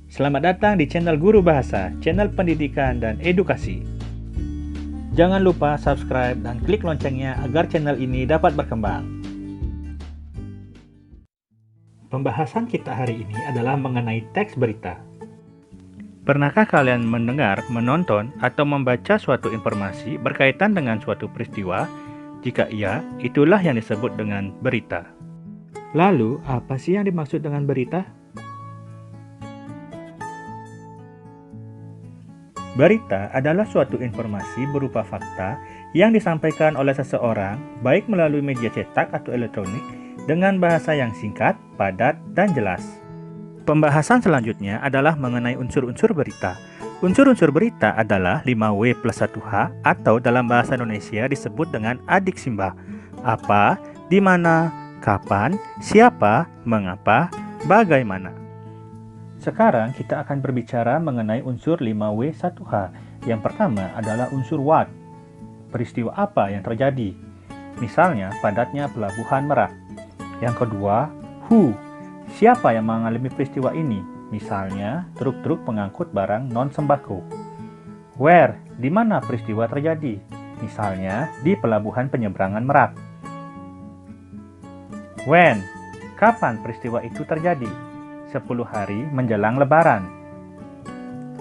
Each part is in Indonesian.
Selamat datang di channel Guru Bahasa, channel pendidikan dan edukasi. Jangan lupa subscribe dan klik loncengnya agar channel ini dapat berkembang. Pembahasan kita hari ini adalah mengenai teks berita. Pernahkah kalian mendengar, menonton, atau membaca suatu informasi berkaitan dengan suatu peristiwa? Jika iya, itulah yang disebut dengan berita. Lalu, apa sih yang dimaksud dengan berita? Berita adalah suatu informasi berupa fakta yang disampaikan oleh seseorang, baik melalui media cetak atau elektronik, dengan bahasa yang singkat, padat, dan jelas. Pembahasan selanjutnya adalah mengenai unsur-unsur berita. Unsur-unsur berita adalah 5W plus 1H atau dalam bahasa Indonesia disebut dengan adik simbah. Apa, di mana, kapan, siapa, mengapa, bagaimana. Sekarang kita akan berbicara mengenai unsur 5W 1H. Yang pertama adalah unsur what. Peristiwa apa yang terjadi? Misalnya padatnya pelabuhan Merak. Yang kedua, who. Siapa yang mengalami peristiwa ini? Misalnya truk-truk pengangkut barang non-sembako. Where. Di mana peristiwa terjadi? Misalnya di pelabuhan penyeberangan Merak. When. Kapan peristiwa itu terjadi? 10 hari menjelang Lebaran.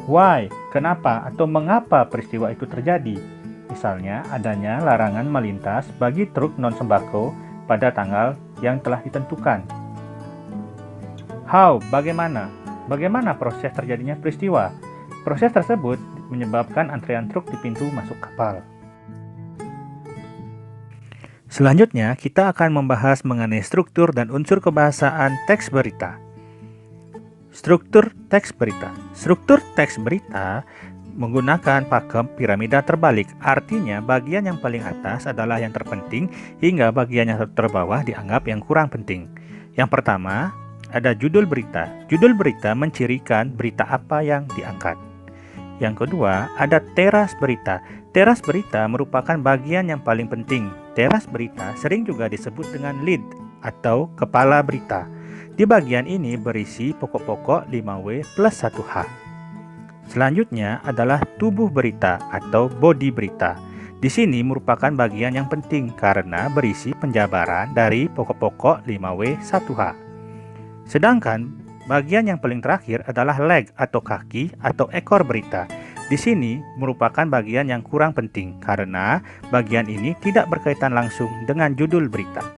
Why. Kenapa atau mengapa peristiwa itu terjadi? Misalnya adanya larangan melintas bagi truk non-sembako pada tanggal yang telah ditentukan. How. Bagaimana? Bagaimana proses terjadinya peristiwa? Proses tersebut menyebabkan antrean truk di pintu masuk kapal. Selanjutnya, kita akan membahas mengenai struktur dan unsur kebahasaan teks berita. Struktur teks berita. Struktur teks berita menggunakan pakem piramida terbalik. Artinya, bagian yang paling atas adalah yang terpenting hingga bagian yang terbawah dianggap yang kurang penting. Yang pertama, ada judul berita. Judul berita mencirikan berita apa yang diangkat. Yang kedua, ada teras berita. Teras berita merupakan bagian yang paling penting. Teras berita sering juga disebut dengan lead atau kepala berita. Di bagian ini berisi pokok-pokok 5W plus 1H. Selanjutnya adalah tubuh berita atau body berita. Di sini merupakan bagian yang penting karena berisi penjabaran dari pokok-pokok 5W 1H. Sedangkan bagian yang paling terakhir adalah leg atau kaki atau ekor berita. Di sini merupakan bagian yang kurang penting karena bagian ini tidak berkaitan langsung dengan judul berita.